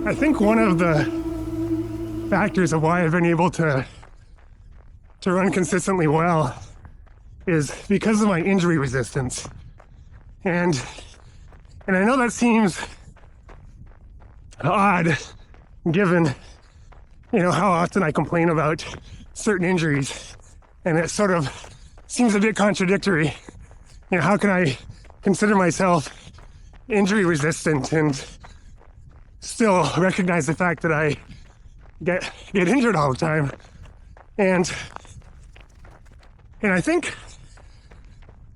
I think one of the factors of why I've been able to run consistently well is because of my injury resistance. And I know that seems odd given, how often I complain about certain injuries. And it sort of seems a bit contradictory. How can I consider myself injury resistant and still recognize the fact that I get injured all the time? And I think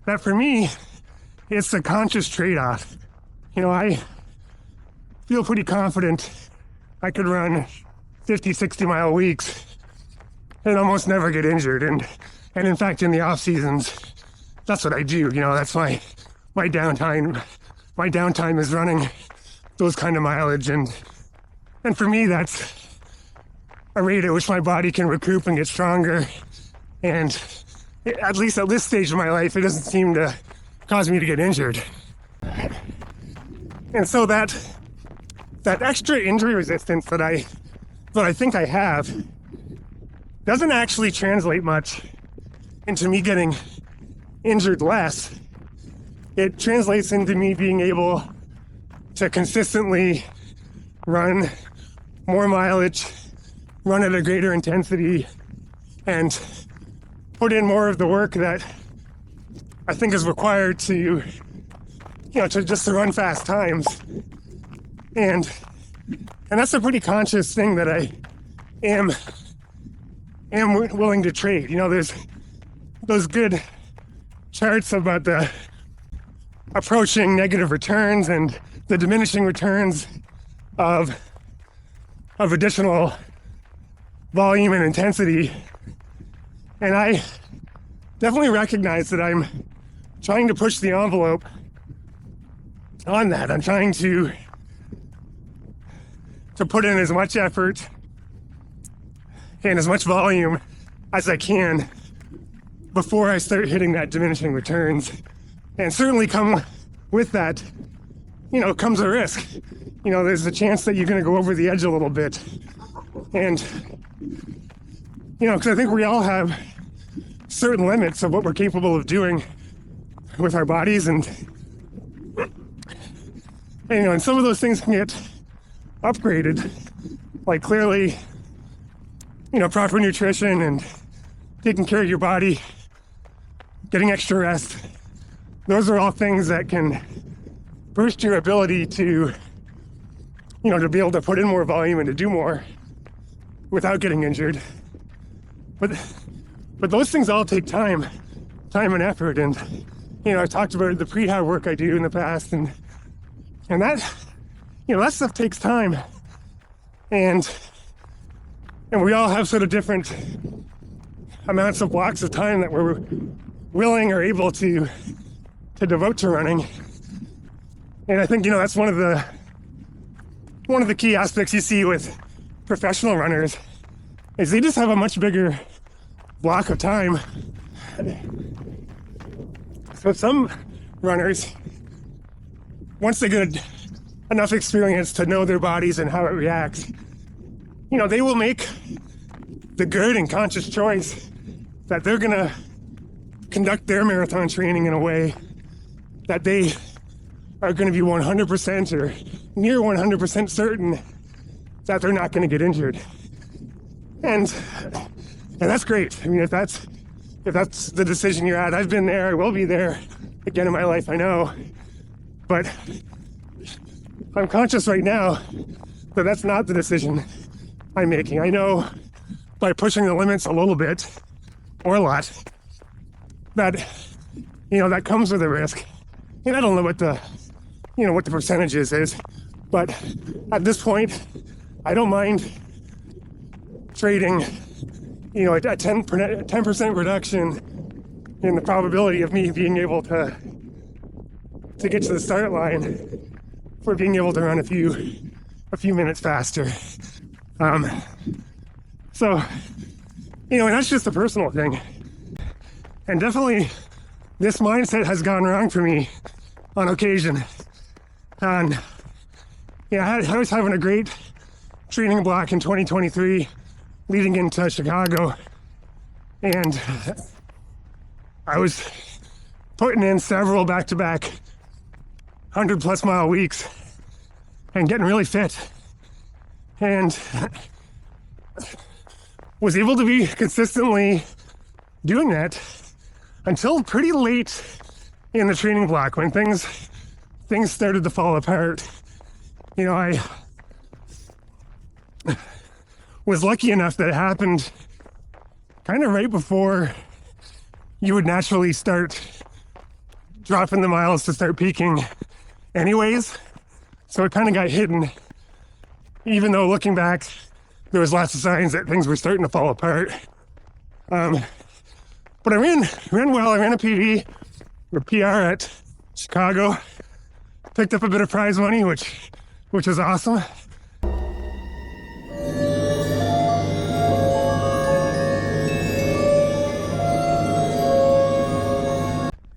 that for me, it's a conscious trade-off. I feel pretty confident I could run 50, 60-mile weeks and almost never get injured. And in fact, in the off seasons, that's what I do. That's my downtime. My downtime is running those kind of mileage. And for me, that's a rate at which my body can recoup and get stronger. And at least at this stage of my life, it doesn't seem to cause me to get injured. And so that extra injury resistance that I think I have doesn't actually translate much into me getting injured less. It translates into me being able to consistently run more mileage, run at a greater intensity, and put in more of the work that I think is required to run fast times. And that's a pretty conscious thing that I am willing to trade. There's those good charts about the approaching negative returns and the diminishing returns of additional volume and intensity. And I definitely recognize that I'm trying to push the envelope on that. I'm trying to put in as much effort and as much volume as I can before I start hitting that diminishing returns. And certainly come with that, comes a risk. There's a chance that you're going to go over the edge a little bit. And, because I think we all have certain limits of what we're capable of doing with our bodies. And some of those things can get upgraded, like clearly, proper nutrition and taking care of your body, getting extra rest. Those are all things that can boost your ability to be able to put in more volume and to do more without getting injured. But those things all take time and effort. And, I talked about the prehab work I do in the past, and that, that stuff takes time. And we all have sort of different amounts of blocks of time that we're willing or able to devote to running. And I think, that's one of the key aspects you see with professional runners is they just have a much bigger block of time. So some runners, once they get enough experience to know their bodies and how it reacts, they will make the good and conscious choice that they're gonna conduct their marathon training in a way that they are going to be 100% or near 100% certain that they're not going to get injured. And that's great. I mean, if that's the decision you're at, I've been there, I will be there again in my life, I know. But I'm conscious right now that that's not the decision I'm making. I know by pushing the limits a little bit or a lot that, that comes with a risk. And I don't know what the percentages is, but at this point, I don't mind trading, a 10% reduction in the probability of me being able to get to the start line for being able to run a few minutes faster. So, and that's just a personal thing. And definitely this mindset has gone wrong for me on occasion. And I was having a great training block in 2023 leading into Chicago. And I was putting in several back-to-back 100+ mile weeks and getting really fit. And was able to be consistently doing that until pretty late in the training block when things started to fall apart. You know, I was lucky enough that it happened kind of right before you would naturally start dropping the miles to start peaking anyways. So it kind of got hidden, even though looking back, there was lots of signs that things were starting to fall apart. But I ran well. I ran a PB or PR at Chicago, picked up a bit of prize money, which was awesome.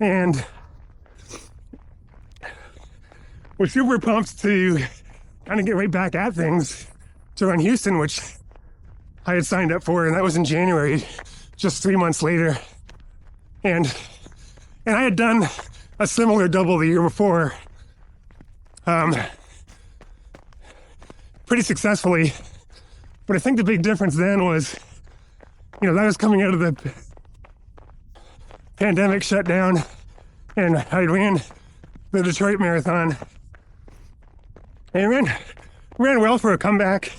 And we're super pumped to kind of get right back at things to run Houston, which I had signed up for, and that was in January, just 3 months later. And I had done a similar double the year before, pretty successfully. But I think the big difference then was, you know, that was coming out of the pandemic shutdown, and I ran the Detroit Marathon, and ran well for a comeback,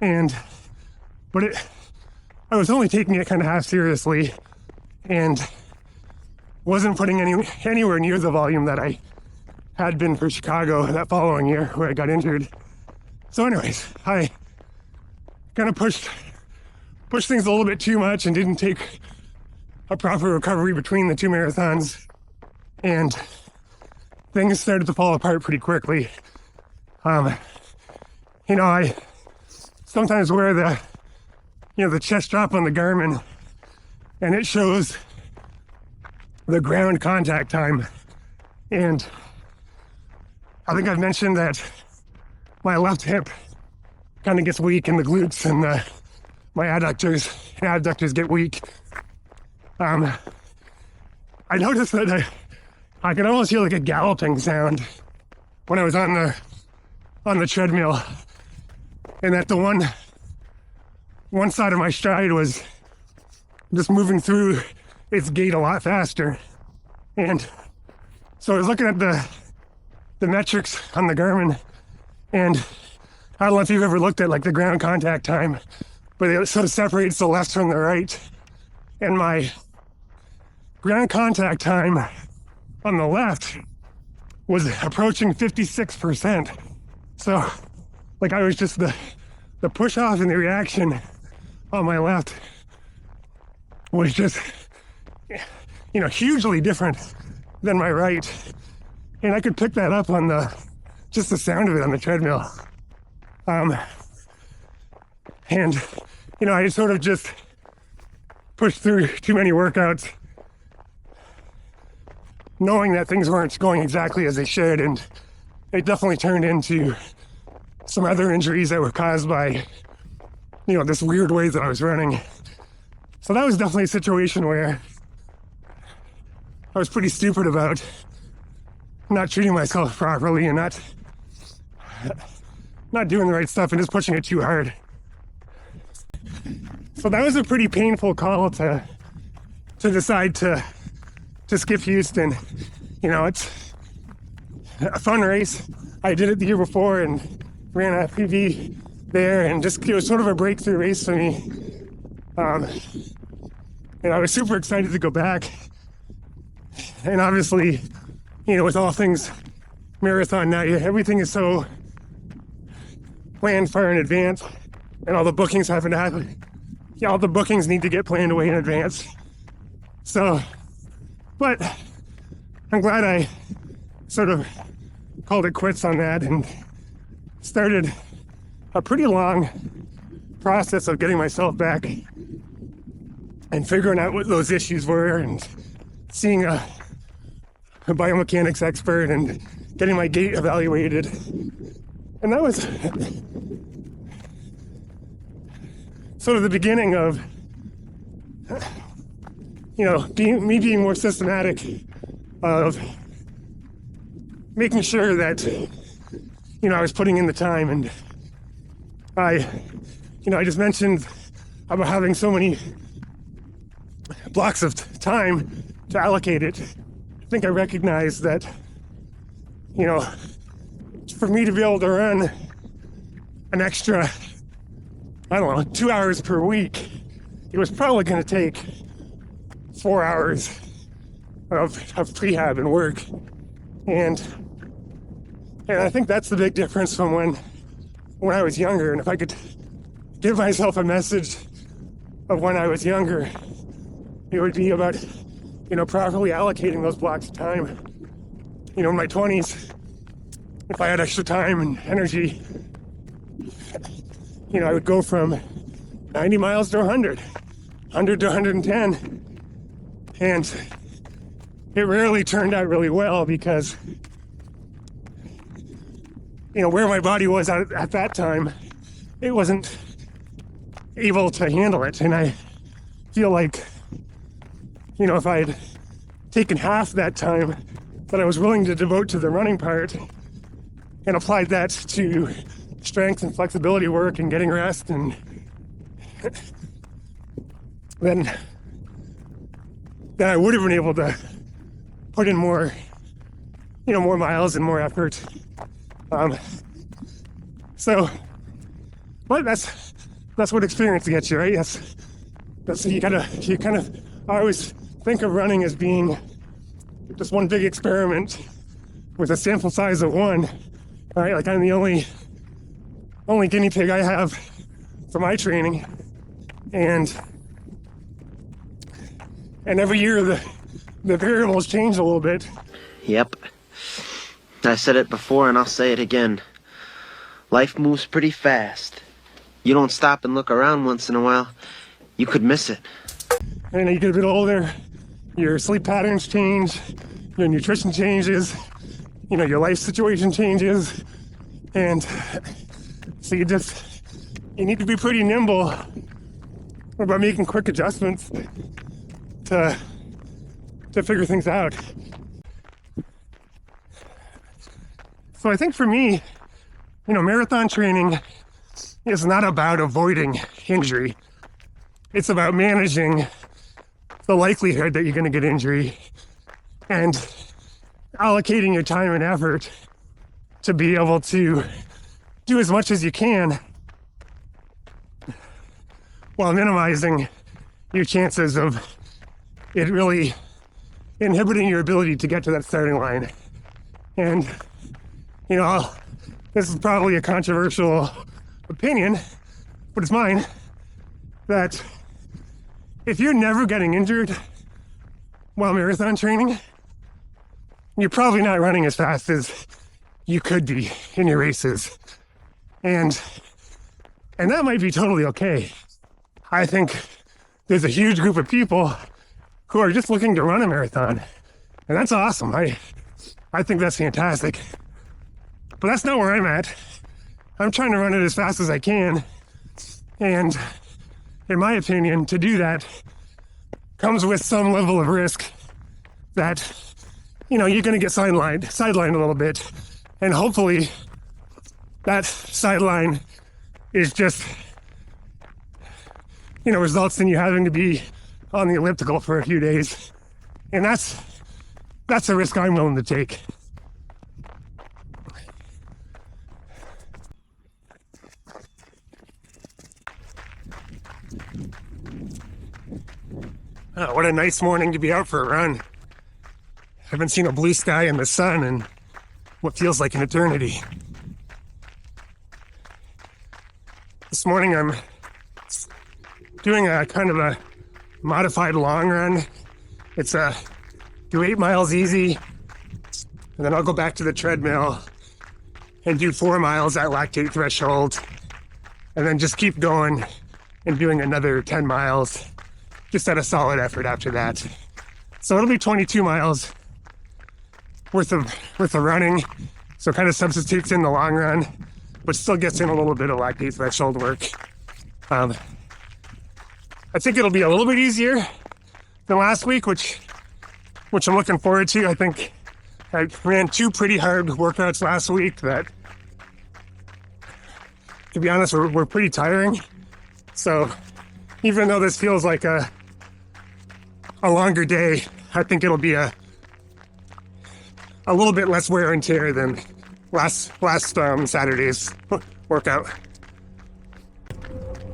but I was only taking it kind of half seriously, and wasn't putting anywhere near the volume that I had been for Chicago that following year where I got injured. So anyways, I kind of pushed things a little bit too much and didn't take a proper recovery between the two marathons, and things started to fall apart pretty quickly. You know, I sometimes wear the chest strap on the Garmin, and it shows the ground contact time. And I think I've mentioned that my left hip kind of gets weak in the glutes, and my adductors get weak. I noticed that I could almost hear like a galloping sound when I was on the treadmill, and that the one side of my stride was just moving through its gait a lot faster. And so I was looking at the metrics on the Garmin, and I don't know if you've ever looked at like the ground contact time, but it sort of separates the left from the right. And my ground contact time on the left was approaching 56%. So like I was just the push off and the reaction on my left was just, you know, hugely different than my right. And I could pick that up on just the sound of it on the treadmill. And, you know, I sort of just pushed through too many workouts, knowing that things weren't going exactly as they should. And it definitely turned into some other injuries that were caused by, you know, this weird way that I was running. So that was definitely a situation where I was pretty stupid about not treating myself properly and not doing the right stuff and just pushing it too hard. So that was a pretty painful call to decide to skip Houston. You know, it's a fun race. I did it the year before and ran a PB there, and just it was sort of a breakthrough race for me. And I was super excited to go back. And obviously, you know, with all things marathon now, everything is so planned far in advance, and all the bookings happen to happen. Yeah, all the bookings need to get planned away in advance. So, but I'm glad I sort of called it quits on that and started a pretty long process of getting myself back and figuring out what those issues were, and seeing a biomechanics expert and getting my gait evaluated. And that was sort of the beginning of, being more systematic of making sure that, I was putting in the time. And I just mentioned about having so many blocks of time to allocate it. I think I recognize that, for me to be able to run an extra, 2 hours per week, it was probably going to take 4 hours of prehab and work. And I think that's the big difference from when I was younger. And if I could give myself a message of when I was younger, it would be about, properly allocating those blocks of time. In my 20s, if I had extra time and energy, I would go from 90 miles to 100 to 110. And it rarely turned out really well because, where my body was at that time, it wasn't able to handle it. And I feel like, if I had taken half that time that I was willing to devote to the running part and applied that to strength and flexibility work and getting rest, and then I would have been able to put in more, more miles and more effort. But that's what experience gets you, right? That's you kind of. I always think of running as being just one big experiment with a sample size of one. Right? Like I'm the only guinea pig I have for my training, and every year the variables change a little bit. Yep. I said it before and I'll say it again. Life moves pretty fast. You don't stop and look around once in a while, you could miss it. And you get a bit older, your sleep patterns change, your nutrition changes, your life situation changes, and so you need to be pretty nimble about making quick adjustments to figure things out. So I think for me, marathon training is not about avoiding injury. It's about managing the likelihood that you're going to get injury and allocating your time and effort to be able to do as much as you can while minimizing your chances of it really inhibiting your ability to get to that starting line. And, this is probably a controversial opinion, but it's mine, that if you're never getting injured while marathon training, you're probably not running as fast as you could be in your races. And that might be totally okay. I think there's a huge group of people who are just looking to run a marathon. And that's awesome. I think that's fantastic. But that's not where I'm at. I'm trying to run it as fast as I can. And in my opinion, to do that comes with some level of risk that, you're going to get sidelined a little bit. And hopefully that sideline is just, results in you having to be on the elliptical for a few days. And that's a risk I'm willing to take. Oh, what a nice morning to be out for a run. Haven't seen a blue sky and the sun in what feels like an eternity. This morning I'm doing a kind of a modified long run. It's do 8 miles easy, and then I'll go back to the treadmill and do 4 miles at lactate threshold, and then just keep going and doing another 10 miles, just at a solid effort after that. So it'll be 22 miles worth of running. So kind of substitutes in the long run, but still gets in a little bit of lactate threshold work. I think it'll be a little bit easier than last week, which I'm looking forward to. I think I ran 2 pretty hard workouts last week that, to be honest, were pretty tiring. So even though this feels like a longer day, I think it'll be a little bit less wear and tear than last Saturday's workout.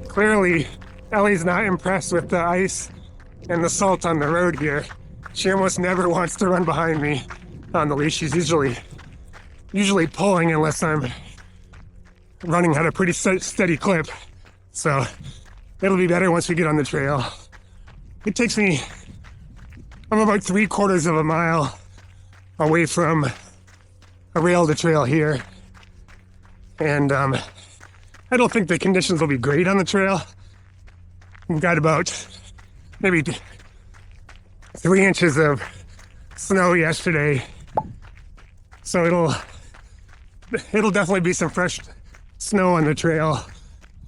Clearly, Ellie's not impressed with the ice and the salt on the road here. She almost never wants to run behind me on the leash. She's usually pulling unless I'm running at a pretty steady clip. So it'll be better once we get on the trail. It takes me, I'm about 3/4 of a mile away from a rail to trail here. And I don't think the conditions will be great on the trail. We've got about maybe 3 inches of snow yesterday. So it'll definitely be some fresh snow on the trail,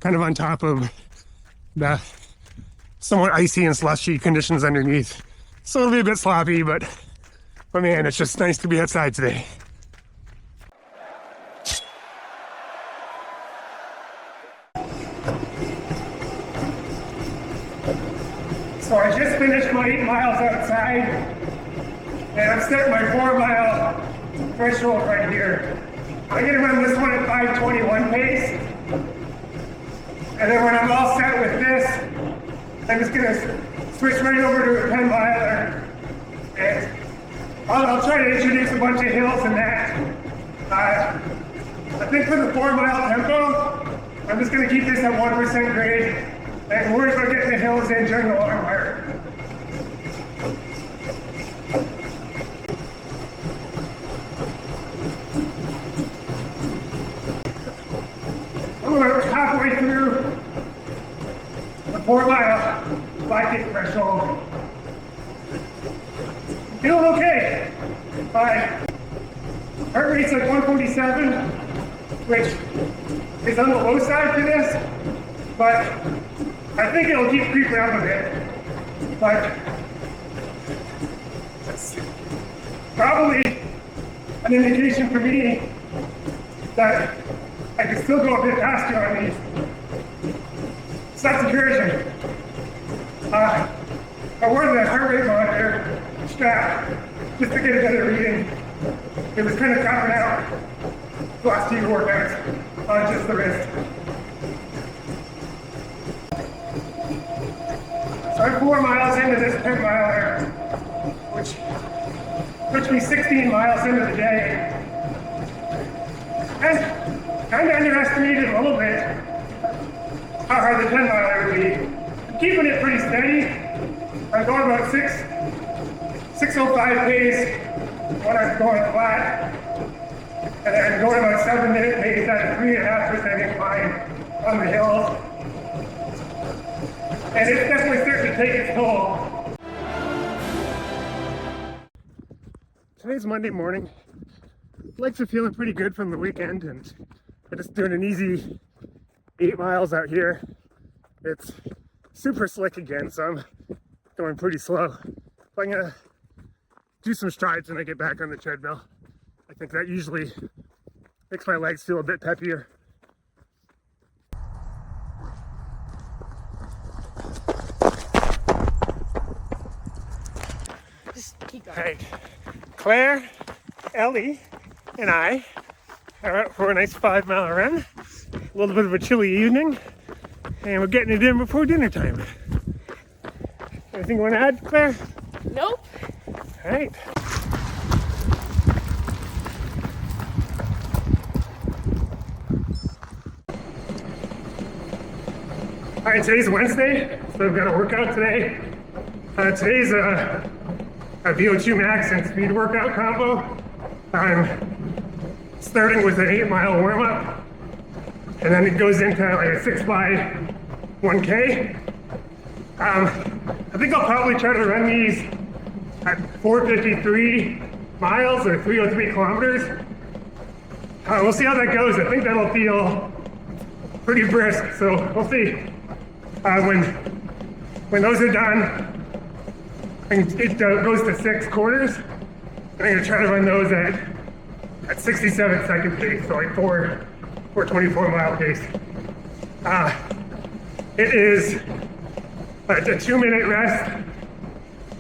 kind of on top of the somewhat icy and slushy conditions underneath. So it'll be a bit sloppy, but man, it's just nice to be outside today. So I just finished my 8 miles outside, and I've set my 4-mile threshold right here. I'm gonna run this one at 5:21 pace, and then when I'm all set with this, I'm just gonna switch right over to a 10-miler, and I'll try to introduce a bunch of hills and that. I think for the 4-mile tempo, I'm just gonna keep this at 1% grade, and worry about getting the hills in during the long wire. I'm about halfway through the 4-mile 5K threshold. Feeling okay. My heart rate's like 147, which is on the low side for this, but I think it'll keep creeping up a bit. But it's probably an indication for me that I can still go a bit faster on these. So that's encouraging. I wore the heart rate monitor strap just to get a better reading. It was kind of topping out the last 2 workouts on just the wrist. So I'm 4 miles into this 10-miler, which puts me 16 miles into the day. And kind of underestimated a little bit how hard the 10-miler would be. I'm keeping it pretty steady. I'm going about 6:05 pace when I'm going flat. And then I'm going about 7-minute pace at a 3.5% incline on the hills. And it's definitely starting to take its toll. Today's Monday morning. Legs are feeling pretty good from the weekend, and I'm just doing an easy 8 miles out here. It's super slick again, so I'm going pretty slow. I'm gonna do some strides when I get back on the treadmill. I think that usually makes my legs feel a bit peppier. All right, Claire, Ellie, and I are out for a nice 5-mile run. A little bit of a chilly evening, and we're getting it in before dinner time. Anything you want to add, Claire? Nope. All right. All right, today's Wednesday, so I've got a workout today. Today's a VO2 max and speed workout combo. I'm starting with an 8-mile warm-up, and then it goes into like a 6 by 1K. I think I'll probably try to run these at 453 miles or 303 kilometers. We'll see how that goes. I think that'll feel pretty brisk, so we'll see. When those are done, it goes to 6 quarters. I'm gonna try to run those at 67 second pace, so like 424 mile pace. It is a 2-minute rest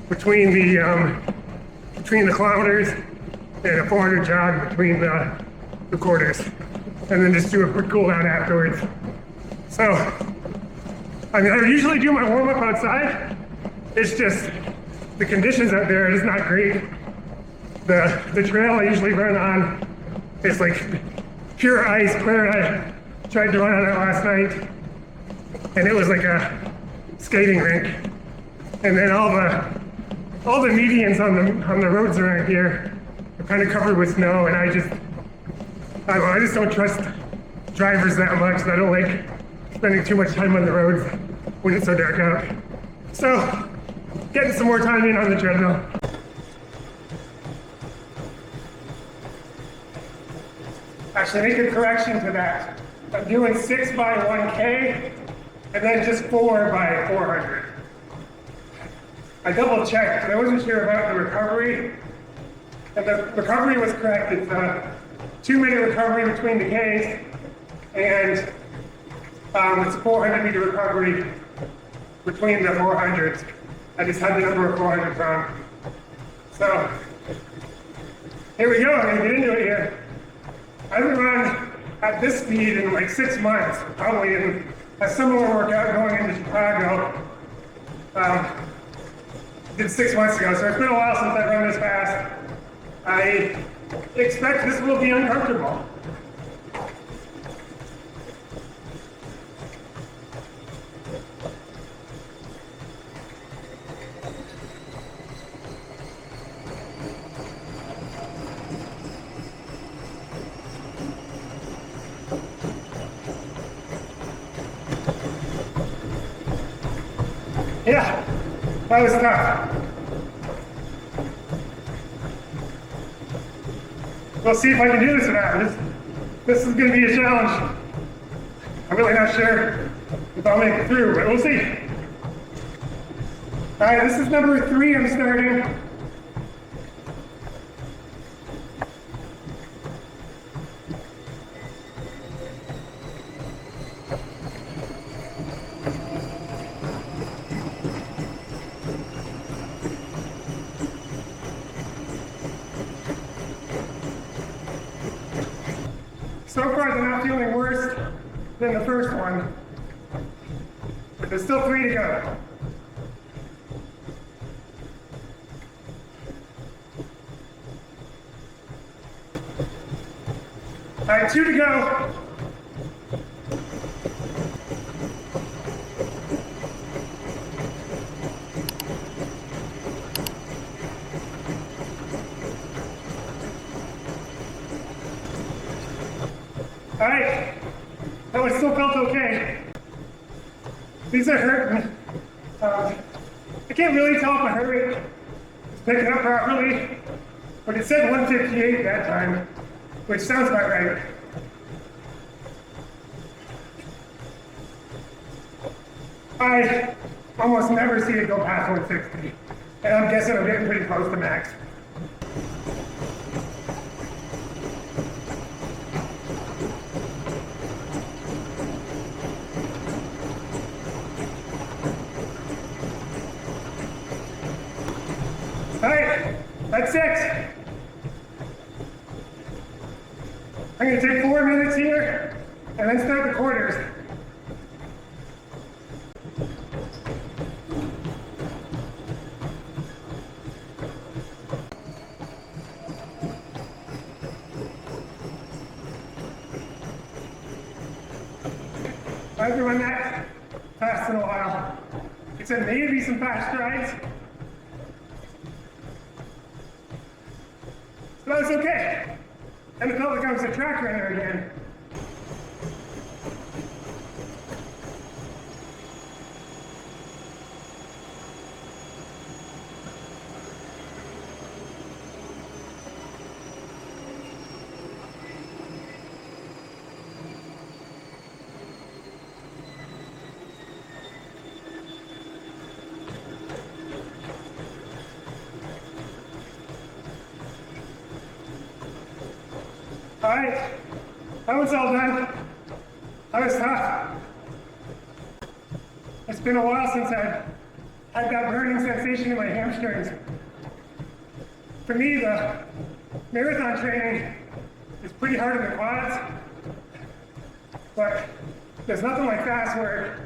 between the kilometers and a 400 jog between the quarters, and then just do a quick cool down afterwards. So, I mean, I usually do my warm up outside. It's just the conditions out there is not great. The trail I usually run on is like pure ice. Claire and I tried to run on it last night, and it was like a skating rink. And then all the medians on the roads around here are kind of covered with snow, and I just don't trust drivers that much. And I don't like spending too much time on the roads when it's so dark out. So, getting some more time in on the treadmill. Actually, make a correction to that. I'm doing 6 by 1K and then just 4 by 400. I double checked because I wasn't sure about the recovery. And the recovery was correct. It's a 2-minute recovery between the Ks, and it's a 400-meter recovery between the 400s. I just had the number of 400s wrong. So, here we go. I'm gonna get into it here. I haven't run at this speed in like 6 months, probably in a similar workout going into Chicago. Did 6 months ago, so it's been a while since I've run this fast. I expect this will be uncomfortable. Yeah, that was tough. We'll see if I can do this or not. This is going to be a challenge. I'm really not sure if I'll make it through, but we'll see. All right, this is number 3 I'm starting. So far, they're not feeling worse than the first one, but there's still 3 to go. All right, 2 to go. All right, that one still felt okay. These are hurting. I can't really tell if my heart rate is picking up properly, but it said 158 that time, which sounds about right. I almost never see it go past 160, and I'm guessing I'm getting pretty close to max. All right, that's 6. I'm gonna take 4 minutes here and then start the quarters. I haven't run that fast in a while. It said maybe some fast strides. But it's okay. And it felt like I was a track runner again. right, that was all done. That was tough. It's been a while since I've had that burning sensation in my hamstrings. For me, the marathon training is pretty hard on the quads, but there's nothing like fast work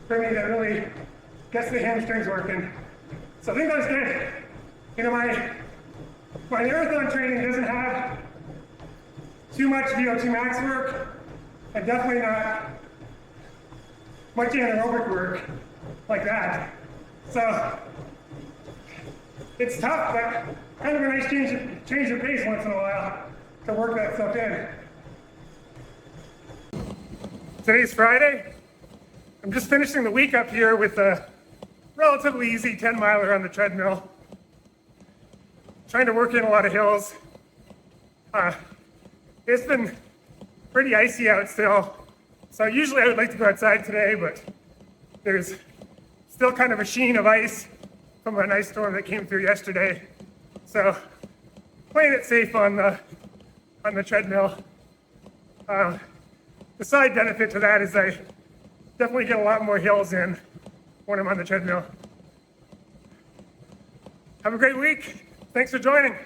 for me that really gets the hamstrings working. So I think that was good. You know, my marathon training doesn't have too much VO2 max work, and definitely not much anaerobic work like that. So it's tough, but kind of a nice change of pace once in a while to work that stuff in. Today's Friday. I'm just finishing the week up here with a relatively easy 10-miler on the treadmill. Trying to work in a lot of hills. It's been pretty icy out still. So usually I would like to go outside today, but there's still kind of a sheen of ice from an ice storm that came through yesterday. So playing it safe on the treadmill. The side benefit to that is I definitely get a lot more hills in when I'm on the treadmill. Have a great week. Thanks for joining.